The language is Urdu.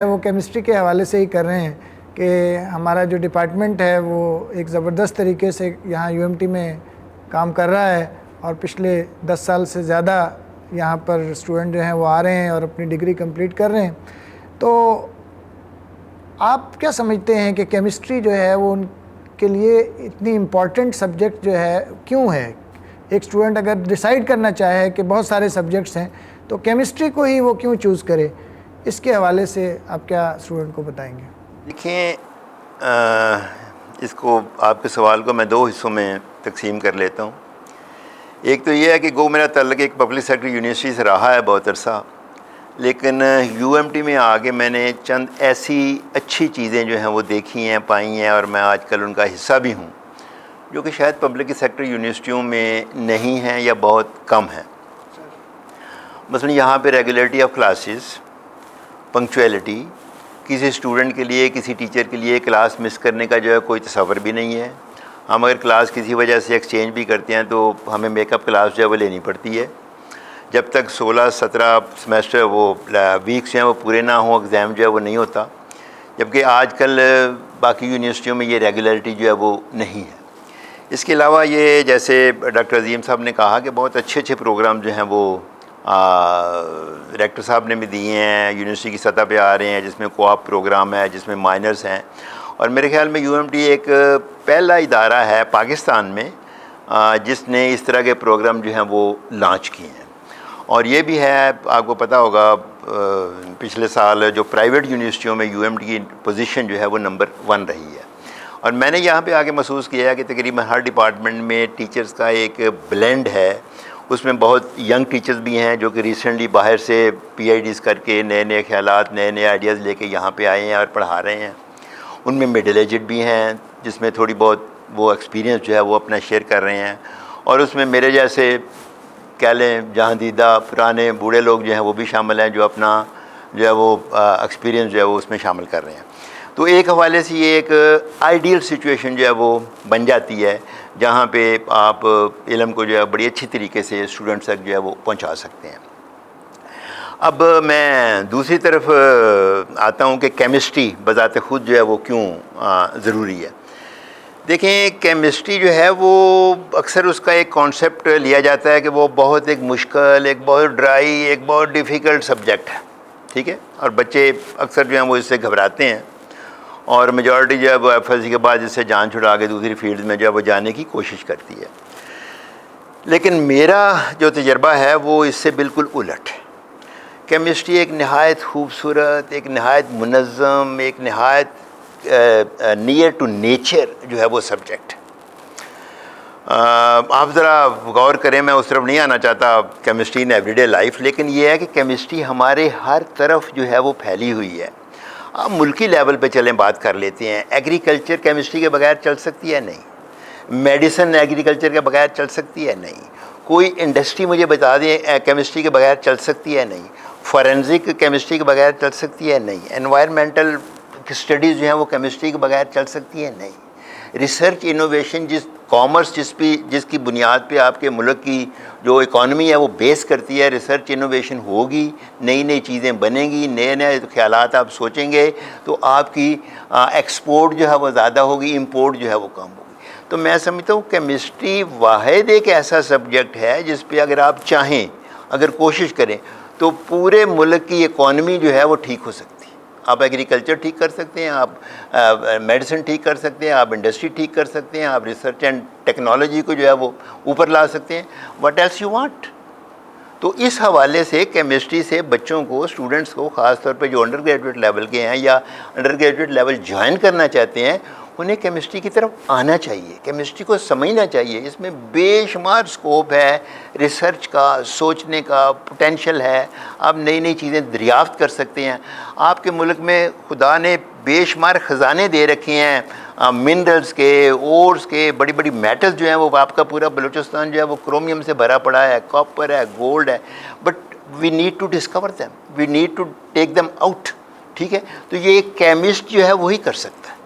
وہ کیمسٹری کے حوالے سے ہی کر رہے ہیں کہ ہمارا جو ڈپارٹمنٹ ہے وہ ایک زبردست طریقے سے یہاں یو ایم ٹی میں کام کر رہا ہے اور پچھلے 10 سال سے زیادہ یہاں پر اسٹوڈنٹ جو ہیں وہ آ رہے ہیں اور اپنی ڈگری کمپلیٹ کر رہے ہیں. تو آپ کیا سمجھتے ہیں کہ کیمسٹری جو ہے وہ ان کے لیے اتنی امپورٹنٹ سبجیکٹ جو ہے کیوں ہے؟ ایک اسٹوڈنٹ اگر ڈیسائیڈ کرنا چاہے کہ بہت سارے سبجیکٹس ہیں تو کیمسٹری کو ہی وہ کیوں چوز کرے؟ اس کے حوالے سے آپ کیا اسٹوڈنٹ کو بتائیں گے؟ دیکھیں، اس کو آپ کے سوال کو میں 2 حصوں میں تقسیم کر لیتا ہوں. ایک تو یہ ہے کہ میرا تعلق ایک پبلک سیکٹر یونیورسٹی سے رہا ہے بہت عرصہ، لیکن یو ایم ٹی میں آ کے میں نے چند ایسی اچھی چیزیں جو ہیں وہ دیکھی ہیں، پائی ہیں، اور میں آج کل ان کا حصہ بھی ہوں، جو کہ شاید پبلک سیکٹر یونیورسٹیوں میں نہیں ہیں یا بہت کم ہیں. مثلا یہاں پہ ریگولیرٹی آف کلاسز، پنکچویلٹی، کسی اسٹوڈنٹ کے لیے، کسی ٹیچر کے لیے کلاس مس کرنے کا جو ہے کوئی تصور بھی نہیں ہے. ہم اگر کلاس کسی وجہ سے ایکسچینج بھی کرتے ہیں تو ہمیں میک اپ کلاس جو ہے وہ لینی پڑتی ہے. جب تک 16-17 سمیسٹر وہ ویکس جو ہیں وہ پورے نہ ہوں، ایگزام جو ہے وہ نہیں ہوتا. جبکہ آج کل باقی یونیورسٹیوں میں یہ ریگولرٹی جو ہے وہ نہیں ہے. اس کے علاوہ یہ جیسے ڈاکٹر عظیم صاحب نے کہا کہ بہت اچھے اچھے پروگرام جو ہیں وہ ریکٹر صاحب نے بھی دیے ہیں، یونیورسٹی کی سطح پہ آ رہے ہیں، جس میں کوآپ پروگرام ہے، جس میں مائنرز ہیں. اور میرے خیال میں یو ایم ٹی ایک پہلا ادارہ ہے پاکستان میں جس نے اس طرح کے پروگرام جو ہیں وہ لانچ کیے ہیں. اور یہ بھی ہے، آپ کو پتہ ہوگا پچھلے سال جو پرائیویٹ یونیورسٹیوں میں یو ایم ٹی کی پوزیشن جو ہے وہ نمبر 1 رہی ہے. اور میں نے یہاں پہ آ کے محسوس کیا ہے کہ تقریباً ہر ڈپارٹمنٹ میں ٹیچرز کا ایک بلینڈ ہے. اس میں بہت ینگ ٹیچرز بھی ہیں جو کہ ریسنٹلی باہر سے پی آئی ڈیز کر کے نئے نئے خیالات، نئے نئے آئیڈیاز لے کے یہاں پہ آئے ہیں اور پڑھا رہے ہیں. ان میں مڈل ایجڈ بھی ہیں جس میں تھوڑی بہت وہ ایکسپیرینس جو ہے وہ اپنا شیئر کر رہے ہیں. اور اس میں میرے جیسے کہہ لیں جہاں دیدہ پرانے بوڑھے لوگ جو ہیں وہ بھی شامل ہیں، جو اپنا جو ہے وہ ایکسپیرینس جو ہے وہ اس میں شامل کر رہے ہیں. تو ایک حوالے سے یہ ایک آئیڈیل سچویشن جو ہے وہ بن جاتی ہے جہاں پہ آپ علم کو جو ہے بڑی اچھی طریقے سے اسٹوڈنٹس تک جو ہے وہ پہنچا سکتے ہیں. اب میں دوسری طرف آتا ہوں کہ کیمسٹری بذات خود جو ہے وہ کیوں ضروری ہے. دیکھیں، کیمسٹری جو ہے وہ اکثر اس کا ایک کانسیپٹ لیا جاتا ہے کہ وہ بہت ایک مشکل، ایک بہت ڈرائی، ایک بہت ڈیفیکلٹ سبجیکٹ ہے. ٹھیک ہے، اور بچے اکثر جو ہیں وہ اس سے گھبراتے ہیں اور میجورٹی جو ہے وہ ایف ایل سی کے بعد اس سے جان چھڑا کے دوسری فیلڈ میں جو ہے وہ جانے کی کوشش کرتی ہے. لیکن میرا جو تجربہ ہے وہ اس سے بالکل الٹ ہے. کیمسٹری ایک نہایت خوبصورت، ایک نہایت منظم، ایک نہایت نیئر ٹو نیچر جو ہے وہ سبجیکٹ. آپ ذرا غور کریں، میں اس طرف نہیں آنا چاہتا chemistry in every day life, لیکن یہ ہے کہ کیمسٹری ہمارے ہر طرف جو ہے وہ پھیلی ہوئی ہے. آپ ملکی لیول پہ چلیں بات کر لیتے ہیں. ایگریکلچر کیمسٹری کے بغیر چل سکتی ہے؟ نہیں. میڈیسن ایگریکلچر کے بغیر چل سکتی ہے؟ نہیں. کوئی انڈسٹری مجھے بتا دیں کیمسٹری کے بغیر چل سکتی ہے؟ نہیں. فورینزک کیمسٹری کے بغیر چل سکتی ہے؟ نہیں. انوائرمنٹل اسٹڈیز جو ہیں وہ کیمسٹری کے بغیر چل سکتی ہے؟ نہیں. ریسرچ انوویشن کامرس جس کی بنیاد پہ آپ کے ملک کی جو اکانومی ہے وہ بیس کرتی ہے، ریسرچ انوویشن ہوگی، نئی نئی چیزیں بنیں گی، نئے نئے خیالات آپ سوچیں گے تو آپ کی ایکسپورٹ جو ہے وہ زیادہ ہوگی، امپورٹ جو ہے وہ کم ہوگی. تو میں سمجھتا ہوں کیمسٹری واحد ایک ایسا سبجیکٹ ہے جس پہ اگر آپ چاہیں، اگر کوشش کریں تو پورے ملک کی اکانومی جو ہے وہ ٹھیک ہو سکتی ہے. آپ ایگریکلچر ٹھیک کر سکتے ہیں، آپ میڈیسن ٹھیک کر سکتے ہیں، آپ انڈسٹری ٹھیک کر سکتے ہیں، آپ ریسرچ اینڈ ٹیکنالوجی کو جو ہے وہ اوپر لا سکتے ہیں. What else you want. تو اس حوالے سے کیمسٹری سے بچوں کو، اسٹوڈنٹس کو، خاص طور پہ جو انڈر گریجویٹ لیول کے ہیں یا انڈر گریجویٹ لیول جوائن کرنا چاہتے ہیں، انہیں کیمسٹری کی طرف آنا چاہیے، کیمسٹری کو سمجھنا چاہیے. اس میں بے شمار سکوپ ہے ریسرچ کا، سوچنے کا پوٹینشیل ہے. آپ نئی نئی چیزیں دریافت کر سکتے ہیں. آپ کے ملک میں خدا نے بے شمار خزانے دے رکھے ہیں منرلز کے، اورز کے، بڑی بڑی میٹلز جو ہیں وہ آپ کا پورا بلوچستان جو ہے وہ کرومیم سے بھرا پڑا ہے، کاپر ہے، گولڈ ہے. But we need to discover them, we need to take them out. ٹھیک ہے، تو یہ ایک کیمسٹ جو ہے وہی کر سکتا ہے.